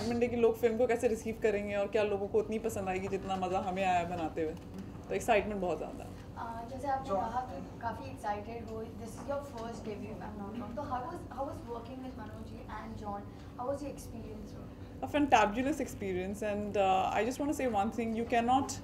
Excitement है कि लोग फिल्म को कैसे रिसीव करेंगे और क्या लोगों को उतनी पसंद आएगी जितना मज़ा हमें आया बनाते हुए, तो एक्साइटमेंट बहुत ज़्यादा। जैसे आपने कहा कि काफ़ी एक्साइटेड हो, this is your first debut if I am not wrong, तो how was working with Manoj ji and John, how was your experience? A fantabulous experience, and I just want to say one thing: you cannot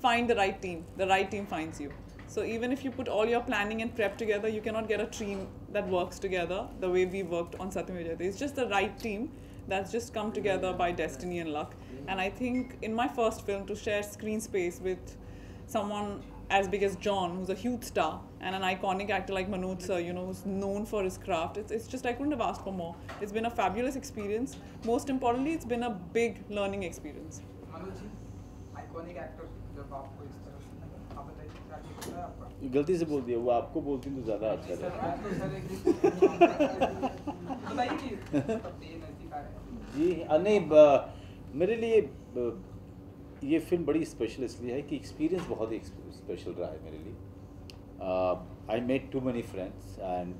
find the right team. The right team finds you. So even if you put all your planning and prep together, you cannot get a team that works together the way we worked on Satyameva Jayate. It's just the right team that's just come together by destiny and luck. And I think in my first film, to share screen space with someone as big as John, who's a huge star, and an iconic actor like Manoj sir, you know, who's known for his craft, it's just I couldn't have asked for more. It's been a fabulous experience. Most importantly, it's been a big learning experience. Manoj ji, iconic actor जब आपको इस तरह से आप बताइए क्या लगता है आपका? गलती से बोल दिया, वो आपको बोलती तो ज़्यादा अच्छा था। बताइए कि ये नजदीक आ रहा है। जी नहीं, मेरे लिए ये फिल्म बड़ी स्पेशल इसलिए है कि एक्सपीरियंस बहुत ही स्पेशल रहा है मेरे लिए। I met to many friends and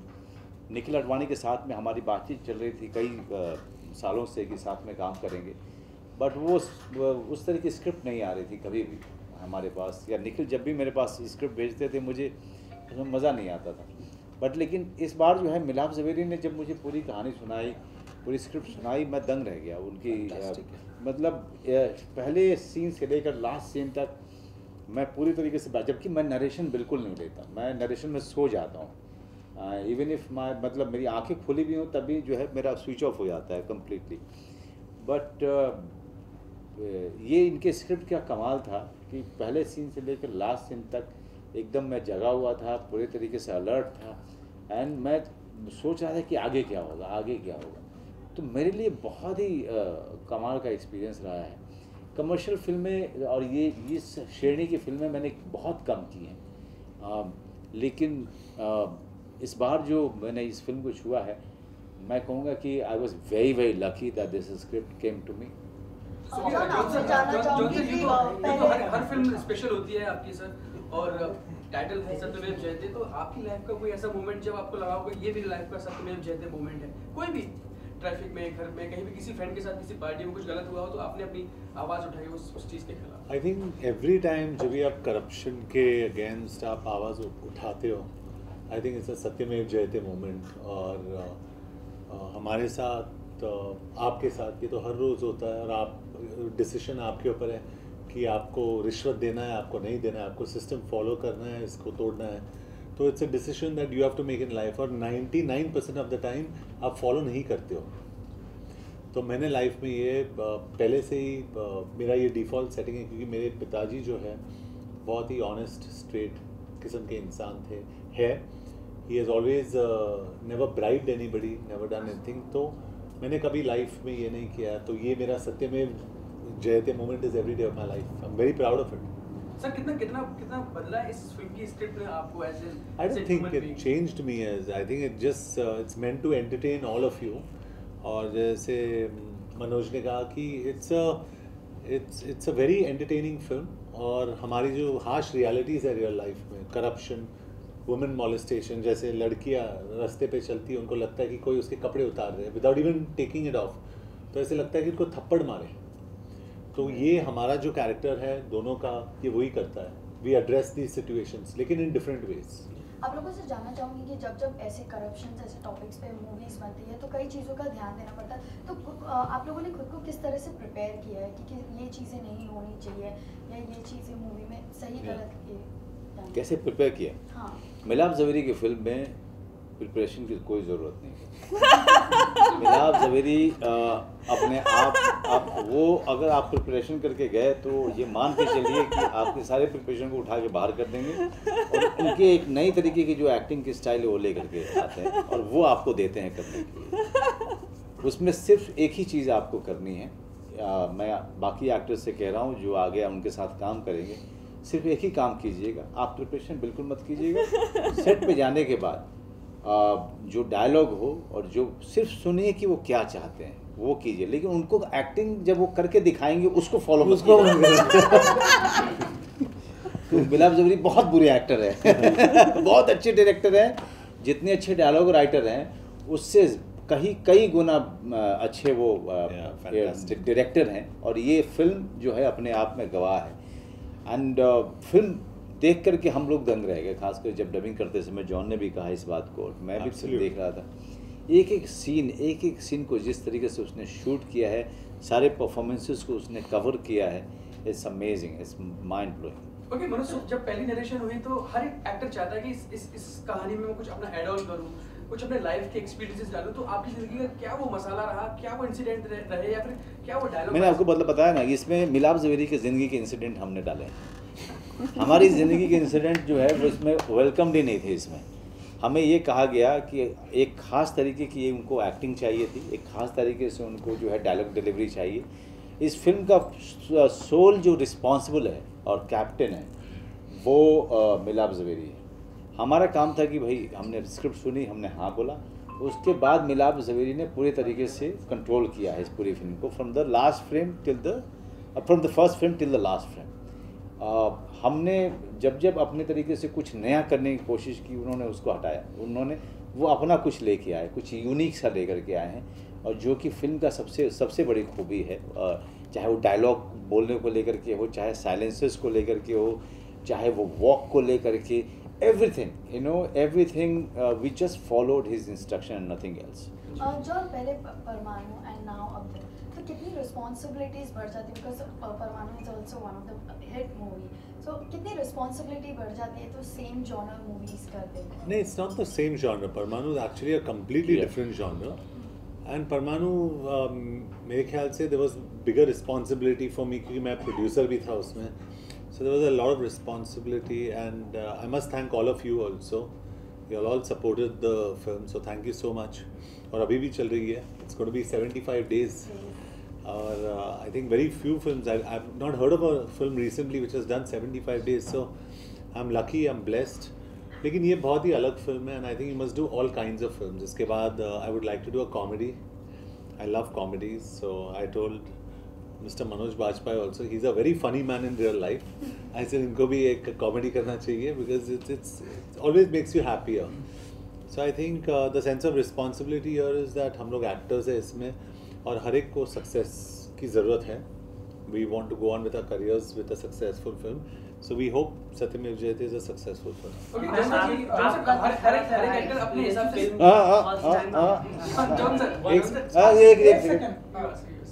Nikhil Advani के साथ में हमारी बातचीत चल रही थी कई सालों से कि साथ में काम करेंगे, बट वो उस तरह की स्क्रिप्ट नहीं आ रही थी कभी भी हमारे पास, या निखिल जब भी मेरे पास स्क्रिप्ट भेजते थे मुझे उसमें मज़ा नहीं आता था। बट लेकिन इस बार जो है मिलाप ज़वेरी ने जब मुझे पूरी कहानी सुनाई, पूरी स्क्रिप्ट सुनाई, मैं दंग रह गया उनकी मतलब पहले सीन से लेकर लास्ट सीन तक मैं पूरी तरीके से, जबकि मैं नरेशन बिल्कुल नहीं लेता, मैं नरेशन में सो जाता हूँ, इवन इफ माई मतलब मेरी आंखें खुली भी हों तभी जो है मेरा स्विच ऑफ हो जाता है कम्प्लीटली। बट ये इनके स्क्रिप्ट का कमाल था कि पहले सीन से लेकर लास्ट सीन तक एकदम मैं जगा हुआ था, पूरे तरीके से अलर्ट था, एंड मैं सोच रहा था कि आगे क्या होगा, आगे क्या होगा। तो मेरे लिए बहुत ही कमाल का एक्सपीरियंस रहा है। कमर्शियल फिल्में और ये इस श्रेणी की फिल्में मैंने बहुत कम की हैं, लेकिन इस बार जो मैंने इस फिल्म को छुआ है, मैं कहूँगा कि I was very very lucky that this script came to me. हर फिल्म स्पेशल होती है आपकी सर, और टाइटल है सत्यमेव जयते, तो आपकी लाइफ का कोई ऐसा मोमेंट जब आपको लगा होगा ये मेरी लाइफ का सत्यमेव जयते मोमेंट है? कोई भी ट्रैफिक में, घर में, कहीं भी किसी फ्रेंड के साथ किसी पार्टी में कुछ गलत हुआ हो तो आपने अपनी आवाज़ उठाई उस चीज़ के खिलाफ? आई थिंक एवरी टाइम जब भी आप करप्शन के अगेंस्ट आप आवाज़ उठाते हो, आई थिंक इट्स अ सत्यमेव जयते मोमेंट। और हमारे साथ आपके साथ ये तो हर रोज़ होता है, और आप डिसीजन आपके ऊपर है कि आपको रिश्वत देना है, आपको नहीं देना है, आपको सिस्टम फॉलो करना है, इसको तोड़ना है। तो it's a decision that you have to make in life, और 99% ऑफ द टाइम आप फॉलो नहीं करते हो। तो मैंने लाइफ में ये पहले से ही मेरा ये डिफ़ॉल्ट सेटिंग है, क्योंकि मेरे पिताजी जो है बहुत ही ऑनेस्ट स्ट्रेट किस्म के इंसान है। He has always never bribed anybody, never done anything. तो मैंने कभी लाइफ में ये नहीं किया। तो ये मेरा Satyameva Jayate moment is every day of my life. I am very proud of it. Sir कितना बदला इस फिल्म की स्क्रिप्ट ने आपको as an? I don't think it changed me as, I think it just it's meant to entertain all of you। और जैसे मनोज ने कहा कि it's a very entertaining film, और हमारी जो हार्श रियलिटीज़ है रियल लाइफ में, करप्शन, वुमेन मॉलेस्टेशन, जैसे लड़कियां रास्ते पे चलती है, उनको लगता है कि कोई उसके कपड़े उतार रहे हैं without even taking it of, तो ऐसे लगता है कि उनको थप्पड़ मारे। तो ये हमारा जो कैरेक्टर है दोनों का, ये वही करता है। वी एड्रेस दी सिचुएशंस लेकिन इन डिफरेंट वेज। आप लोगों से जानना चाहूँगी कि जब ऐसे करप्शन ऐसे टॉपिक्स पे मूवीज़ बनती है तो कई चीज़ों का ध्यान देना पड़ता है, तो आप लोगों ने खुद को किस तरह से प्रिपेयर किया है कि ये चीज़ें नहीं होनी चाहिए, या ये चीज़ें मूवी में सही गलत ये कैसे प्रिपेयर किया? हाँ, मिलाप ज़वेरी की फिल्म में प्रिपरेशन की कोई ज़रूरत नहीं है। मिलाप ज़वेरी अपने आप वो अगर आप प्रिपरेशन करके गए तो ये मान के चलिए कि आपके सारे प्रिपरेशन को उठा के बाहर कर देंगे, और उनके एक नई तरीके की जो एक्टिंग की स्टाइल है वो लेकर के आते हैं और वो आपको देते हैं करने के लिए। उसमें सिर्फ एक ही चीज़ आपको करनी है। मैं बाकी एक्टर्स से कह रहा हूँ जो आगे उनके साथ काम करेंगे, सिर्फ एक ही काम कीजिएगा, आप प्रिपरेशन बिल्कुल मत कीजिएगा। सेट पे जाने के बाद जो डायलॉग हो और जो सिर्फ सुनिए कि वो क्या चाहते हैं वो कीजिए, लेकिन उनको एक्टिंग जब वो करके दिखाएंगे उसको फॉलो मत कीजिए। तो मिलाप ज़वेरी बहुत बुरे एक्टर है। बहुत अच्छे डायरेक्टर हैं, जितने अच्छे डायलॉग राइटर हैं उससे कई गुना अच्छे वो fantastic. डायरेक्टर हैं, और ये फिल्म जो है अपने आप में गवाह है। एंड फिल्म देख करके हम लोग दंग रह गए, खासकर जब डबिंग करते समय जॉन ने भी कहा इस बात को, मैं भी फिल्म देख रहा था। एक एक सीन को जिस तरीके से उसने शूट किया है, सारे परफॉर्मेंसेस को उसने कवर किया है, it's amazing, it's mind blowing. Okay Manoj, जब पहली नरेशन हुई तो हर एक एक्टर चाहता है कि इस कहानी में मैं कुछ अपना ऐड ऑन करूं, कुछ अपने लाइफ के एक्सपीरियंसेस डालूं। तो आपकी जिंदगी का क्या वो मसाला रहा, क्या वो इंसिडेंट रहे, या फिर क्या वो डायलॉग? मैंने आपको मतलब बताया ना, इसमें मिलाप ज़वेरी की ज़िंदगी के इंसिडेंट हमने डाले हैं। हमारी ज़िंदगी के इंसिडेंट जो है वो इसमें वेलकम्ड ही नहीं थे। इसमें हमें ये कहा गया कि एक ख़ास तरीके की उनको एक्टिंग चाहिए थी, एक ख़ास तरीके से उनको जो है डायलॉग डिलीवरी चाहिए। इस फिल्म का सोल जो रिस्पॉन्सिबल है और कैप्टन है वो मिलाप ज़वेरी है। हमारा काम था कि भाई हमने स्क्रिप्ट सुनी, हमने हाँ बोला, उसके बाद मिलाप ज़वेरी ने पूरे तरीके से कंट्रोल किया है इस पूरी फिल्म को, from the first frame till the last frame. हमने जब अपने तरीके से कुछ नया करने की कोशिश की, उन्होंने उसको हटाया। उन्होंने वो अपना कुछ लेके आए, कुछ यूनिक सा लेकर के आए हैं, और जो कि फिल्म का सबसे बड़ी खूबी है। चाहे वो डायलॉग बोलने को लेकर के हो, चाहे साइलेंसेस को लेकर के हो, चाहे वो वॉक को लेकर के, everything we just followed his instruction and nothing else. John, पहले परमाणु एंड नाउ अब तो कितनी रिस्पॉन्सिबिलिटीज बढ़ जाती है, because Parmanu is also one of the hit movie, so कितनी रिस्पॉन्सिबिलिटी बढ़ जाती है तो सेम जॉनर मूवीज करते हैं? नहीं, it's not the same genre. Parmanu is actually a completely different genre. And Parmanu, मेरे ख्याल से there was bigger responsibility for me क्योंकि मैं producer भी था उसमें. So there was a lot of responsibility, and I must thank all of you also. You all supported the film, so thank you so much. और अभी भी चल रही है. It's going to be 75 days. और I think very few films. I've not heard of a film recently which has done 75 days. So I'm lucky, I'm blessed. लेकिन ये बहुत ही अलग फिल्म है, and I think you must do all kinds of films. इसके बाद I would like to do a comedy. I love comedies, so I told Mr. Manoj Bajpayee also, he's a very funny man in real life. I said इनको भी एक comedy करना चाहिए because it always makes you happier. So I think the sense of responsibility here is that हम लोग actors हैं इसमें, और हर एक को success की ज़रूरत है. We want to go on with our careers with a successful film. So we hope Satyam Jayate is a successful film. Okay, हर एक एक्टर अपने हिसाब से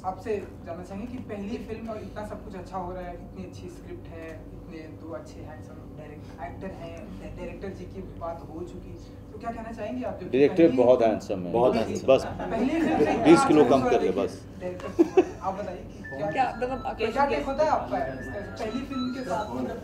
आपसे जानना चाहेंगे कि पहली फिल्म और इतना सब कुछ अच्छा हो रहा है, इतनी अच्छी स्क्रिप्ट है, इतने दो अच्छे हैंडसम एक्टर हैं, डायरेक्टर जी की बात हो चुकी, तो क्या कहना चाहेंगे आप? जो डायरेक्टर बहुत हैंडसम है, बहुत handsome. बस पहली फिल्म 20 किलो कम कर ले बस। डायरेक्टर आप बताइए कि क्या मतलब क्या टेक होता है आपका पहली फिल्म के साथ, मतलब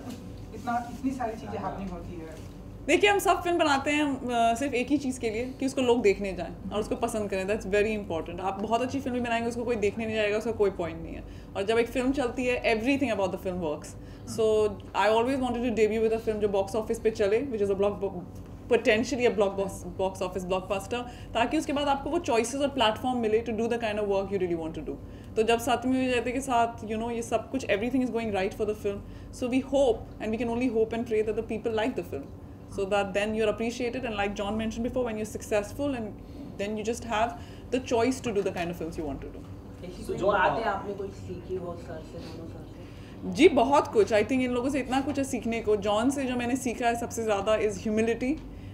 इतनी सारी चीजें हैपनिंग होती है? देखिए, हम सब फिल्म बनाते हैं सिर्फ एक ही चीज़ के लिए कि उसको लोग देखने जाएं और उसको पसंद करें। That's very important. आप बहुत अच्छी फिल्म बनाएंगे, उसको कोई देखने नहीं जाएगा, उसका कोई पॉइंट नहीं है। और जब एक फिल्म चलती है, everything about the film works. So I always wanted to debut with a film जो बॉक्स ऑफिस पे चले, which is a potentially a box office blockbuster, ताकि उसके बाद आपको वो चॉइसेस और प्लेटफॉर्म मिले to do the kind of work you really want to do. तो जब सत्यमेव जयते के साथ ये सब कुछ, everything is going right for the film, so we hope and we can only hope and pray that the people like the film, so that then you're appreciated, and like John mentioned before, when you're successful, and then you just have the choice to do the kind of films you want to do. तो जो आते हैं आपने कोई सीखी हो sir से, दोनों सर से? जी बहुत कुछ। आई थिंक इन लोगों से इतना कुछ है सीखने को। जॉन से जो मैंने सीखा है सबसे ज़्यादा is humility,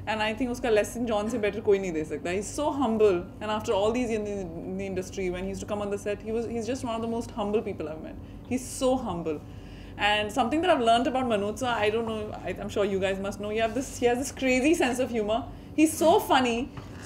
and I think उसका लेसन जॉन से बेटर कोई नहीं दे सकता। He is so humble, and after all these in the industry when he used to come on the set, he is just one of the most humble people I met. He is so humble. And something that I've learned about Manoj sir, I don't know, I'm sure you guys must know, he has this crazy sense of humor. He's so funny,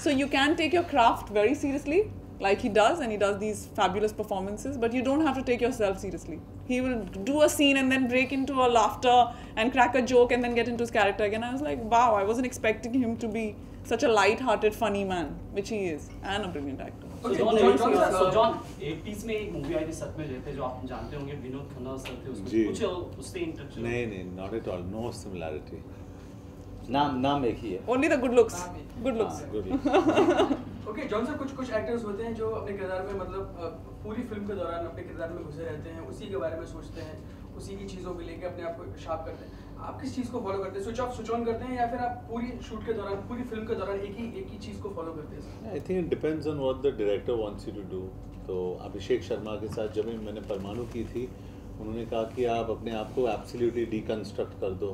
so you can take your craft very seriously, like he does, and he does these fabulous performances, but you don't have to take yourself seriously. He will do a scene and then break into a laughter and crack a joke and then get into his character again. I was like, wow, I wasn't expecting him to be such a light-hearted, funny man, which he is, and a brilliant actor. John 80s में एक movie आई थी सत्यमेव जयते, जो आप जानते होंगे, Vinod Khanna sir थे उसमें, कुछ उससे इंटरेक्शन? नहीं, not at all, no similarity. नाम एक ही है, Only the good looks. Good looks. Okay John sir, कुछ एक्टर्स होते हैं जो अपने किरदार में, मतलब पूरी फिल्म के दौरान अपने किरदार में घुसे रहते हैं, उसी के बारे में सोचते हैं, उसी की चीज़ों को लेके अपने आप को शार्प करते हैं। आप किस चीज़ को फॉलो करते हैं? स्विच ऑफ स्विच ऑन करते हैं या फिर आप पूरी शूट के दौरान, पूरी फिल्म के दौरान एक ही चीज़ को फॉलो करते हैं? I think it depends on what the director wants you to do. तो अभिषेक शर्मा के साथ जब मैंने परमाणु की थी, उन्होंने कहा कि आप अपने आप को एब्सोल्युटली डीकंस्ट्रक्ट कर दो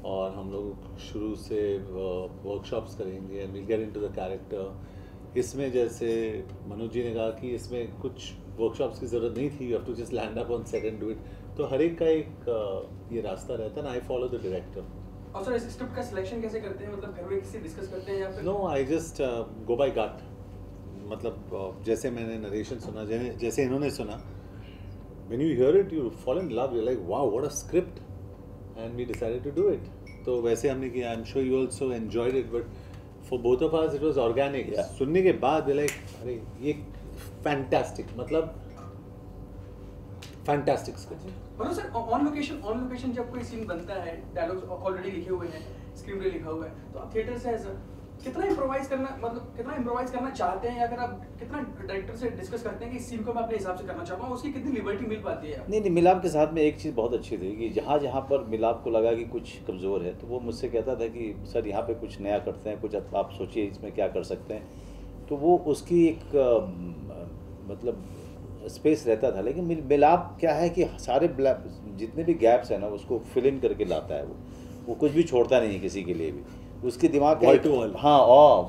और हम लोग शुरू से वर्कशॉप्स करेंगे and we'll get into the character. इसमें जैसे मनोज जी ने कहा कि इसमें कुछ वर्कशॉप्स की ज़रूरत नहीं थी, you have to just land up on set and do it. तो हर एक का एक ये रास्ता रहता है ना, आई फॉलो द डायरेक्टर। और सर इस स्क्रिप्ट का सिलेक्शन कैसे करते हैं? मतलब घर में किसी डिस्कस करते हैं या फिर? No, I just go by gut. मतलब जैसे मैंने नरेशन सुना, जैसे इन्होंने सुना, when you hear it you fall in love, you're like wow what a script, and we decided to do it. तो वैसे हमने किया, I'm sure you also enjoyed it, but for both of us it was organic. Yeah. सुनने के बाद we're like अरे ये fantastic, मतलब fantastic script. और सर ऑन लोकेशन जब कोई सीन बनता है, डायलॉग्स ऑलरेडी लिखे हुए हैं, स्क्रीन पे लिखा हुआ है, तो आप थिएटर से सर कितना इम्प्रोवाइज करना चाहते हैं, या फिर आप कितना डायरेक्टर से डिस्कस करते हैं कि इस सीन को मैं अपने हिसाब से करना चाहता हूँ, उसकी कितनी लिबर्टी मिल पाती है? नहीं, मिलाप के साथ में एक चीज़ बहुत अच्छी थी कि जहाँ पर मिलाप को लगा कि कुछ कमज़ोर है, तो वो मुझसे कहता था कि सर यहाँ पे कुछ नया करते हैं, कुछ आप सोचिए इसमें क्या कर सकते हैं। तो वो उसकी एक मतलब स्पेस रहता था। लेकिन मिलाप क्या है कि सारे जितने भी गैप्स हैं ना, उसको फिल इन करके लाता है। वो कुछ भी छोड़ता नहीं है किसी के लिए भी। उसके दिमाग का वॉल टू वॉल, हाँ,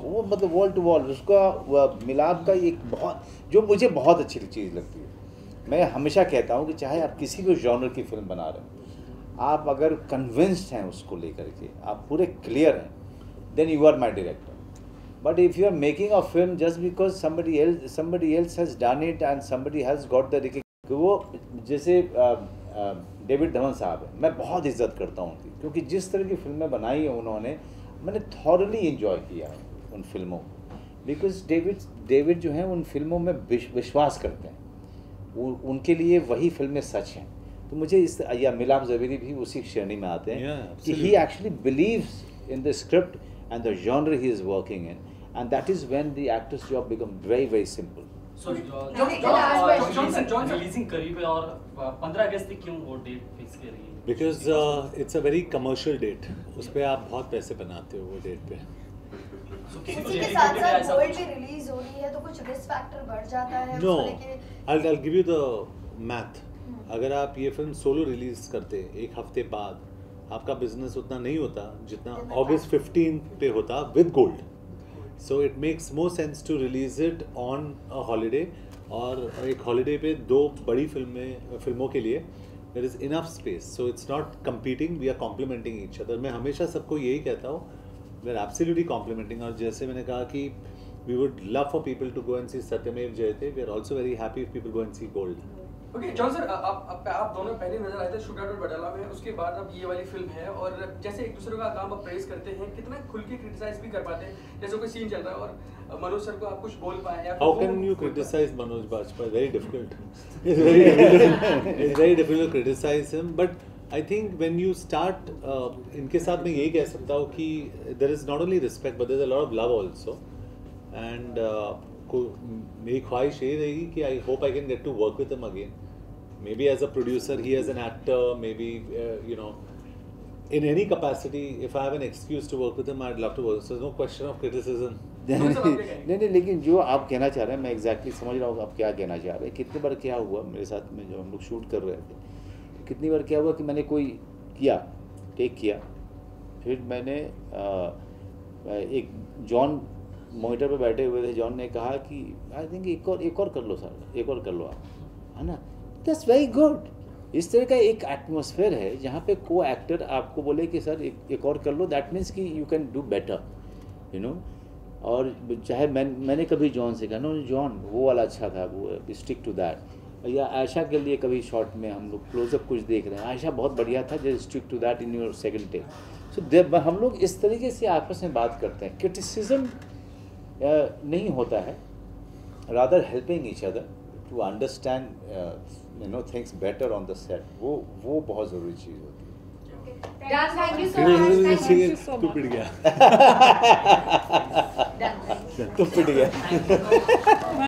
वो मतलब वॉल टू वॉल उसका मिलाप का एक बहुत, जो मुझे बहुत अच्छी चीज़ लगती है। मैं हमेशा कहता हूँ कि चाहे आप किसी भी जॉनर की फिल्म बना रहे हो, आप अगर कन्विंस्ड हैं उसको लेकर के, आप पूरे क्लियर हैं, then you are my director. But if you are making a film just because somebody else has done it and somebody has got the recognition, वो जैसे डेविड धवन साहब है, मैं बहुत इज्जत करता हूँ उनकी, क्योंकि जिस तरह की फिल्में बनाई हैं उन्होंने, मैंने थॉरली इन्जॉय किया है उन फिल्मों को। बिकॉज डेविड जो हैं उन फिल्मों में विश्वास करते हैं, उनके लिए वही फिल्में सच हैं। तो मुझे या मिलाप ज़वेरी भी उसी श्रेणी में आते हैं कि ही actually believes in the script and the genre he is working in, and that is when the actor's job become very very simple. So releasing करीब है, और 15 अगस्त क्यों वो डेट फिक्स कर रही है? Because it's a very commercial date. उस पे आप बहुत पैसे बनाते हो वो डेट पे। इसी के साथ साथ वर्ल्ड भी रिलीज हो रही है, तो कुछ रिस्क फैक्टर बढ़ जाता है No, उसको लेके? I'll give you the math. अगर आप ये फिल्म सोलो रिलीज करते एक हफ्ते बाद, आपका बिजनेस उतना नहीं होता जितना August 15 पे होता with gold. So it makes more sense to release it on a holiday, और एक हॉलीडे पे दो बड़ी फिल्मों के लिए there is enough space, so it's not competing, we are complementing each other. मैं हमेशा सबको यही कहता हूँ, वी आर एब्सोल्युटली कॉम्प्लीमेंटिंग। और जैसे मैंने कहा कि we would love for people to go and see Satyamev Jayate, we are also very happy if people go and see Gold. Okay John sir, आप दोनों पहले नजर आए थे शूट आउट बडाला में, उसके बाद अब ये वाली फिल्म है, और जैसे एक दूसरे का काम आप प्रेज करते हैं, कितना खुल के क्रिटिसाइज भी कर पाते हैं, जैसे कोई सीन चल रहा है और मनोज सर को आप कुछ बोल पाए या how can you criticise Manoj Bajpayee? Very difficult, it's very difficult to criticise him, but I think when you start, इनके साथ मैं यही कह सकता हूँ कि there is not only respect but there is a lot of love also, and मेरी ख्वाहिश यही रहेगी कि I hope I can get to work with him again, maybe as a producer, he as an actor, maybe you know, in any capacity. If I have an excuse to work with him, I'd love to work. So there's no question of criticism. नहीं, लेकिन जो आप कहना चाह रहे हैं मैं exactly समझ रहा हूँ आप क्या कहना चाह रहे हैं। कितनी बार क्या हुआ मेरे साथ में, जब हम लोग शूट कर रहे थे, तो कितनी बार क्या हुआ कि मैंने कोई टेक किया, फिर मैंने एक जॉन मॉनिटर पे बैठे हुए थे, जॉन ने कहा कि आई थिंक एक और कर लो सर, एक और कर लो आप, है ना, दैट्स वेरी गुड। इस तरह का एक एटमॉस्फेयर है जहाँ पे को एक्टर आपको बोले कि सर एक और कर लो, दैट मीन्स कि you can do better, you know. और चाहे मैंने कभी जॉन से कहा, नो जॉन वो वाला अच्छा था, वो स्टिक टू दैट। या आयशा के लिए कभी शॉर्ट में हम लोग क्लोजअप कुछ देख रहे हैं, आयशा बहुत बढ़िया था, just stick to that in your second take. So हम लोग इस तरीके से आपस में बात करते हैं, क्रिटिसिज्म नहीं होता है, rather helping each other to understand you know things better on the set. वो बहुत ज़रूरी चीज़ होती है। Dan, thank you so much. Thank you so तू much. पिट गया। Dan, thank you. तो पिट गया।